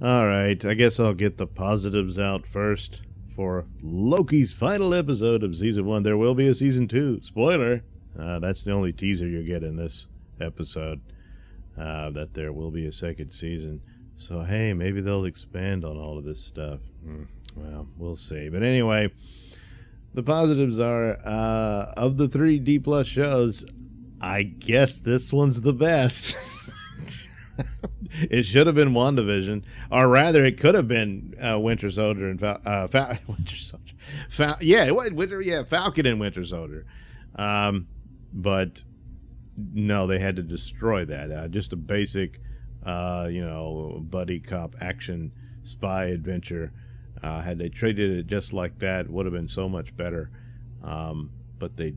All right, I guess I'll get the positives out first for Loki's final episode of season 1. There will be a season 2. Spoiler. That's the only teaser you get in this episode. That there will be a second season. So hey, maybe they'll expand on all of this stuff. Well, we'll see. But anyway, the positives are of the 3 D plus shows, I guess this one's the best. It should have been WandaVision, or rather, it could have been Winter Soldier and Winter Soldier. Falcon and Winter Soldier. But no, they had to destroy that. Just a basic, buddy cop action spy adventure. Had they treated it just like that, it would have been so much better. But they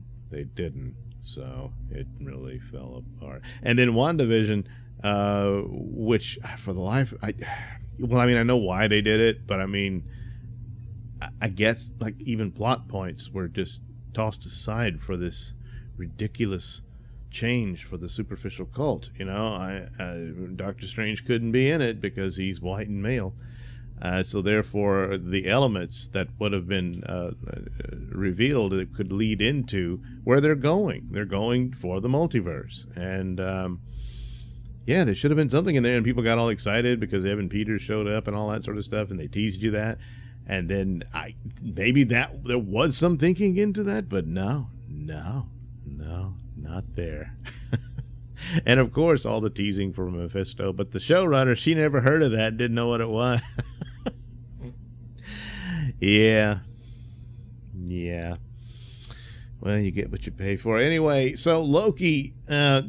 didn't, so it really fell apart. And then WandaVision, which for the life, I know why they did it, but I mean, I guess like even plot points were just tossed aside for this ridiculous change for the superficial cult. Doctor Strange couldn't be in it because he's white and male. So therefore, the elements that would have been revealed, it could lead into where they're going. They're going for the multiverse. And yeah, there should have been something in there, and people got all excited because Evan Peters showed up and all that sort of stuff, and they teased you that. And then maybe that there was some thinking into that, but no, not there. And of course, all the teasing for Mephisto, but the showrunner, she never heard of that, didn't know what it was. Yeah. Well, you get what you pay for. Anyway, so Loki at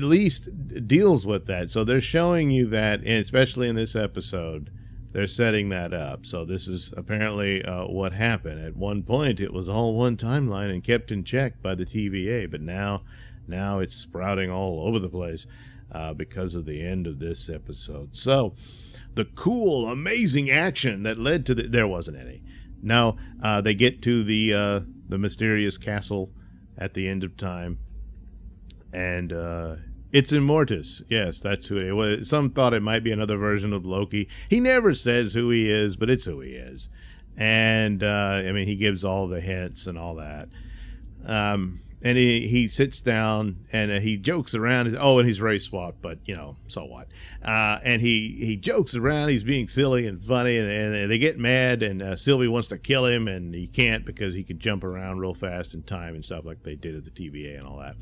least deals with that. So they're showing you that, and especially in this episode, they're setting that up. So this is apparently what happened. At one point, it was all one timeline and kept in check by the TVA, but now it's sprouting all over the place because of the end of this episode. So the cool, amazing action that led to there wasn't any. Now they get to the mysterious castle at the end of time, and it's Immortus. Yes, that's who it was. Some thought it might be another version of Loki. He never says who he is, but it's who he is. And he gives all the hints and all that. And he sits down and he jokes around. Oh, and he's race swapped, but so what? And he jokes around. He's being silly and funny, and they get mad. And Sylvie wants to kill him, and he can't because he could jump around real fast in time and stuff like they did at the TVA and all that.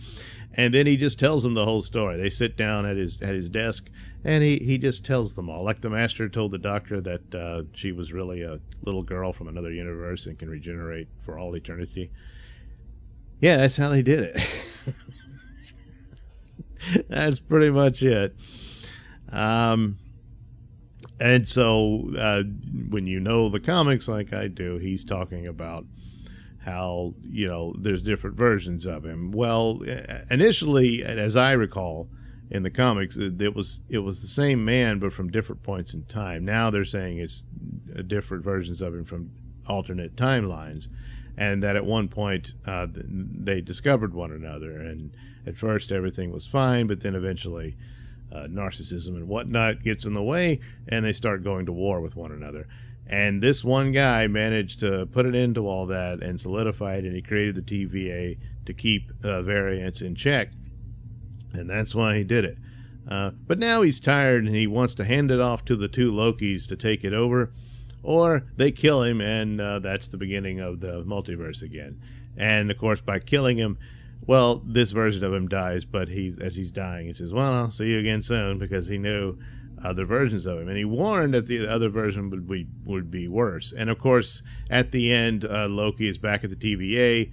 And then he just tells them the whole story. They sit down at his desk, and he just tells them all. Like the Master told the Doctor that she was really a little girl from another universe and can regenerate for all eternity. Yeah, that's how they did it. That's pretty much it. And so when you know the comics like I do, he's talking about how, there's different versions of him. Well, initially, as I recall, in the comics, it was the same man, but from different points in time. Now they're saying it's different versions of him from alternate timelines. And that at one point they discovered one another, and at first everything was fine, but then eventually narcissism and whatnot gets in the way, and they start going to war with one another. And this one guy managed to put an end to all that and solidify it, and he created the TVA to keep variants in check, and that's why he did it. But now he's tired, and he wants to hand it off to the 2 Lokis to take it over. Or they kill him, and that's the beginning of the multiverse again. And, of course, by killing him, well, this version of him dies, but as he's dying, he says, well, I'll see you again soon, because he knew other versions of him. And he warned that the other version would be worse. And, of course, at the end, Loki is back at the TVA,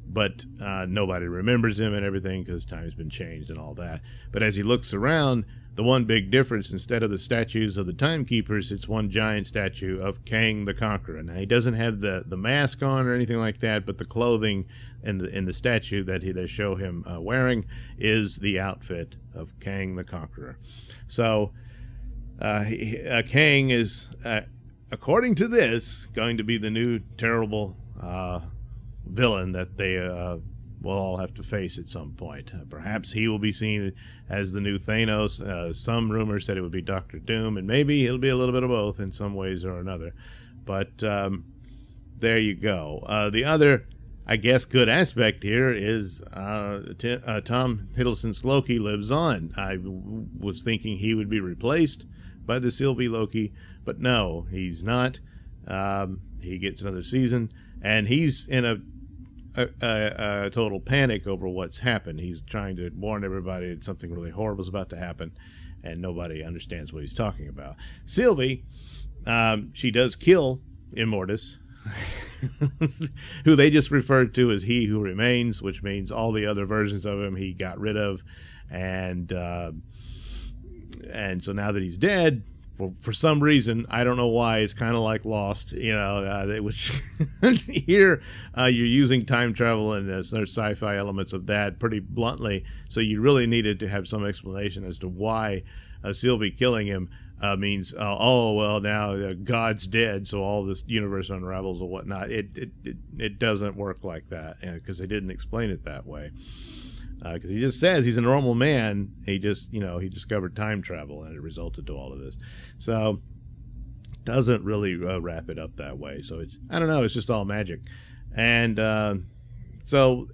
but nobody remembers him and everything because time's been changed and all that. But as he looks around, the one big difference, instead of the statues of the timekeepers, it's one giant statue of Kang the Conqueror. Now, he doesn't have the mask on or anything like that, but the clothing in the statue that they show him wearing is the outfit of Kang the Conqueror. So Kang is, according to this, going to be the new terrible villain that they we'll all have to face at some point. Perhaps he will be seen as the new Thanos. Some rumors said it would be Doctor Doom, and maybe it'll be a little bit of both in some ways or another. But there you go. The other, I guess, good aspect here is Tom Hiddleston's Loki lives on. I was thinking he would be replaced by the Sylvie Loki, but no, he's not. He gets another season, and he's in a total panic over what's happened. He's trying to warn everybody that something really horrible is about to happen, and nobody understands what he's talking about. Sylvie, she does kill Immortus, who they just referred to as He Who Remains, which means all the other versions of him he got rid of, and so now that he's dead, for some reason, I don't know why, it's kind of like Lost, which here you're using time travel and there's sci-fi elements of that pretty bluntly, so you really needed to have some explanation as to why Sylvie killing him means, oh, well, now God's dead, so all this universe unravels or whatnot. It doesn't work like that, because they didn't explain it that way. Because he just says he's a normal man. He just, he discovered time travel, and it resulted to all of this. So, doesn't really wrap it up that way. So I don't know. It's just all magic, and so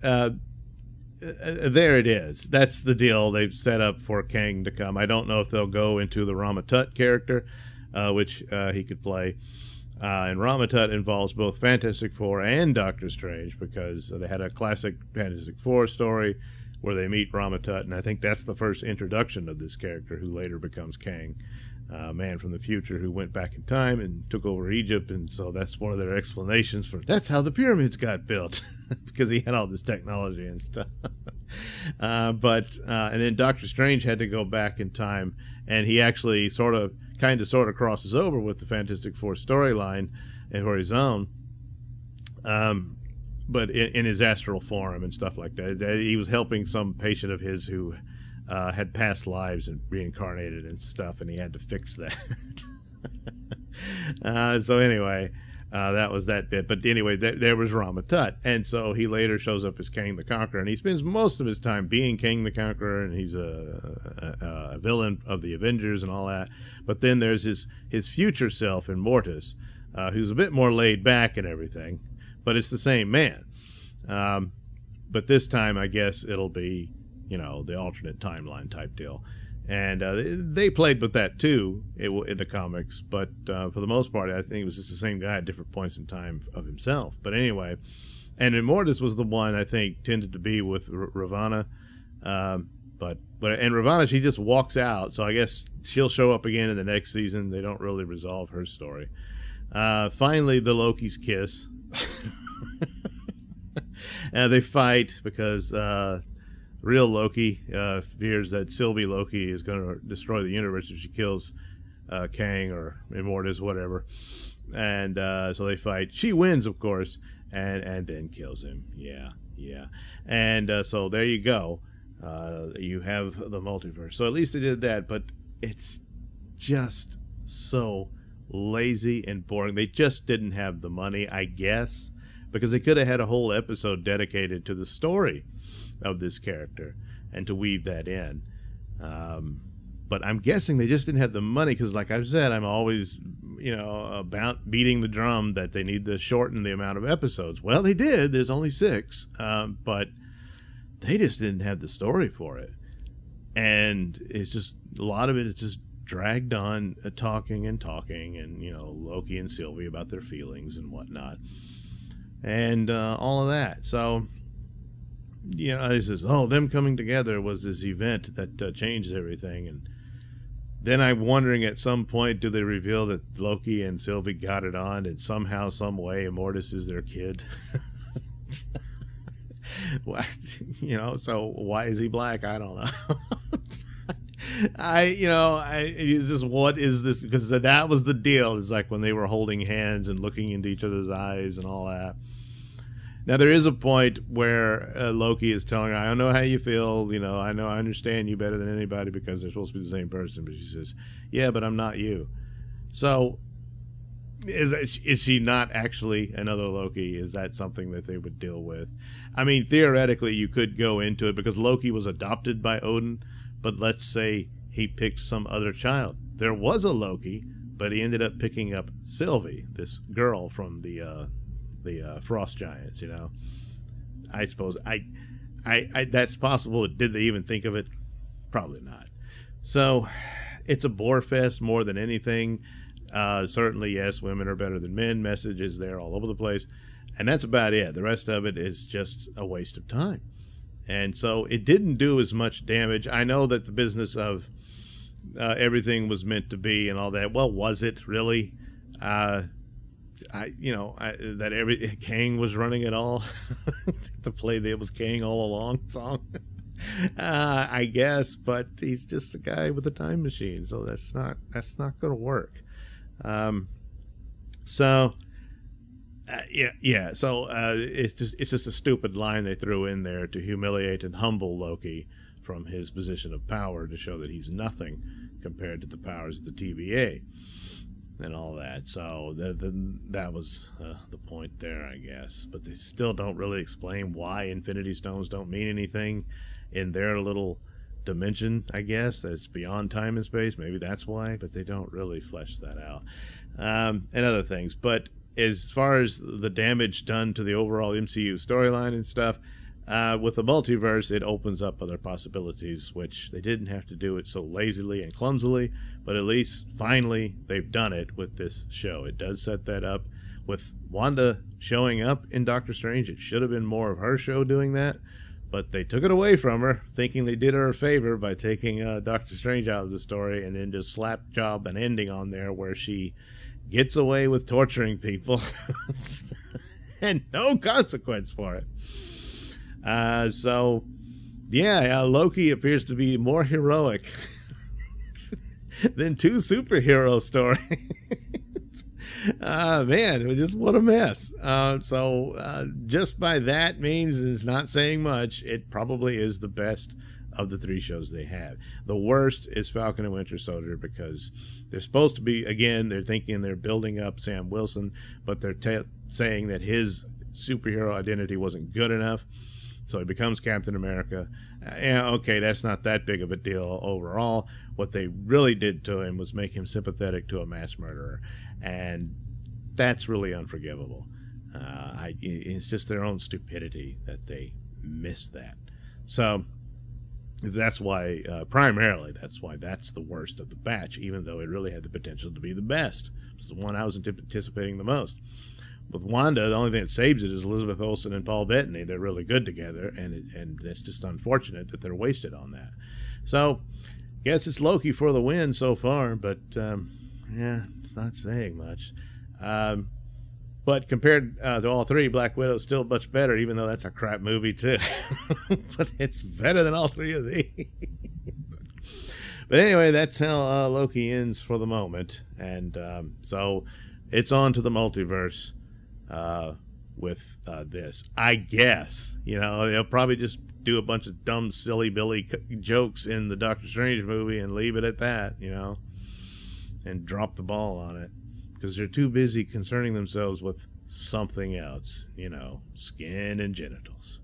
there it is. That's the deal they've set up for Kang to come. I don't know if they'll go into the Ramatut character, which he could play. And Ramatut involves both Fantastic Four and Doctor Strange, because they had a classic Fantastic Four story where they meet Ramatut, and I think that's the first introduction of this character, who later becomes Kang, a man from the future who went back in time and took over Egypt, and so that's one of their explanations for that's how the pyramids got built, because he had all this technology and stuff. And then Doctor Strange had to go back in time, and he actually sort of crosses over with the Fantastic Four storyline for his own. But in his astral form and stuff like that. He was helping some patient of his who had past lives and reincarnated and stuff, and he had to fix that. So anyway, that was that bit. But anyway, there was Ramatut. And so he later shows up as Kang the Conqueror, and he spends most of his time being Kang the Conqueror, and he's a villain of the Avengers and all that. But then there's his future self, Immortus, who's a bit more laid back and everything. But it's the same man. But this time, I guess it'll be, the alternate timeline type deal. And they played with that, too, in the comics. But for the most part, I think it was just the same guy at different points in time of himself. But anyway, and Immortus was the one, I think, tended to be with Ravonna. But Ravonna, she just walks out. So I guess she'll show up again in the next season. They don't really resolve her story. Finally, the Loki's kiss. They fight because real Loki fears that Sylvie Loki is going to destroy the universe if she kills Kang or Immortus, whatever. And so they fight. She wins, of course, and then kills him. Yeah. And so there you go. You have the multiverse. So at least they did that, but it's just so lazy and boring. They just didn't have the money, I guess, because they could have had a whole episode dedicated to the story of this character and to weave that in. But I'm guessing they just didn't have the money, because like I've said, I'm always, about beating the drum that they need to shorten the amount of episodes. Well, they did. There's only 6, but they just didn't have the story for it. And it's just, a lot of it is just dragged on, talking, and Loki and Sylvie about their feelings and whatnot, and all of that. So, he says, them coming together was this event that changed everything. And then I'm wondering, at some point, do they reveal that Loki and Sylvie got it on, and somehow, some way, Immortus is their kid? So why is he black? I don't know. What is this? Because that was the deal. It's like when they were holding hands and looking into each other's eyes and all that. Now, there is a point where Loki is telling her, I don't know how you feel. I understand you better than anybody because they're supposed to be the same person. But she says, yeah, but I'm not you. So Is she not actually another Loki? Is that something that they would deal with? I mean, theoretically, you could go into it because Loki was adopted by Odin, but let's say he picked some other child. There was a Loki, but he ended up picking up Sylvie, this girl from the Frost Giants. You know, I suppose I that's possible. Did they even think of it? Probably not. So it's a bore fest more than anything. Certainly, yes, women are better than men. Messages there all over the place. And that's about it. The rest of it is just a waste of time. And so it didn't do as much damage. I know that the business of everything was meant to be and all that. Well, was it really? That Kang was running it all to play the "It Was Kang All Along" song. I guess, but he's just a guy with a time machine, so that's not going to work. So it's just a stupid line they threw in there to humiliate and humble Loki from his position of power, to show that he's nothing compared to the powers of the TVA and all that. So that was the point there, I guess. But they still don't really explain why Infinity Stones don't mean anything in their little dimension, I guess. That's beyond time and space. Maybe that's why, but they don't really flesh that out. And other things. But as far as the damage done to the overall MCU storyline and stuff, with the multiverse, it opens up other possibilities, which they didn't have to do it so lazily and clumsily, but at least finally they've done it with this show. It does set that up with Wanda showing up in Doctor Strange. It should have been more of her show doing that, but they took it away from her, thinking they did her a favor by taking Doctor Strange out of the story, and then just slap job an ending on there where she gets away with torturing people and no consequence for it. Loki appears to be more heroic than two superhero stories. Man, just what a mess. Just by that means, it's not saying much. It probably is the best of the three shows they have. The worst is Falcon and Winter Soldier, because they're supposed to be, again, they're thinking they're building up Sam Wilson, but they're saying that his superhero identity wasn't good enough, so he becomes Captain America. Okay, that's not that big of a deal overall. What they really did to him was make him sympathetic to a mass murderer, and that's really unforgivable. It's just their own stupidity that they missed that. So that's why, primarily, that's the worst of the batch, even though it really had the potential to be the best. It's the one I was anticipating the most. With Wanda, the only thing that saves it is Elizabeth Olsen and Paul Bettany. They're really good together, and it's just unfortunate that they're wasted on that. So, guess it's Loki for the win so far, but it's not saying much. But compared to all three, Black Widow's still much better, even though that's a crap movie too. But it's better than all three of these. But anyway, that's how Loki ends for the moment. And so it's on to the multiverse with this. I guess, they'll probably just do a bunch of dumb, silly Billy jokes in the Doctor Strange movie and leave it at that, and drop the ball on it, because they're too busy concerning themselves with something else, skin and genitals.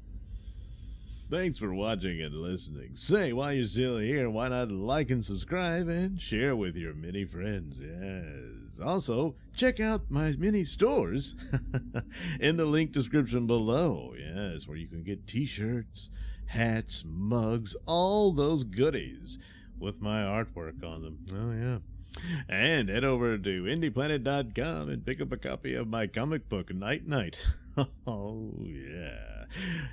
Thanks for watching and listening. Say, while you're still here, why not like and subscribe and share with your many friends? Yes. Also, check out my mini stores in the link description below. Yes, where you can get t-shirts, hats, mugs, all those goodies with my artwork on them. Oh, yeah. And head over to indieplanet.com and pick up a copy of my comic book, Night Night. Oh, yeah.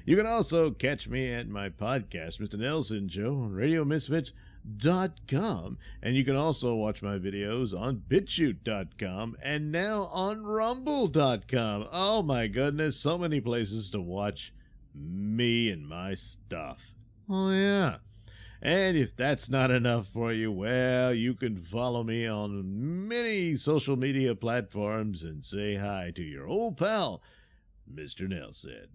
You can also catch me at my podcast, Mr. Nailsin Show, on RadioMisfits.com. And you can also watch my videos on BitChute.com and now on Rumble.com. Oh, my goodness, so many places to watch me and my stuff. Oh, yeah. And if that's not enough for you, well, you can follow me on many social media platforms and say hi to your old pal, Mr. Nailsin.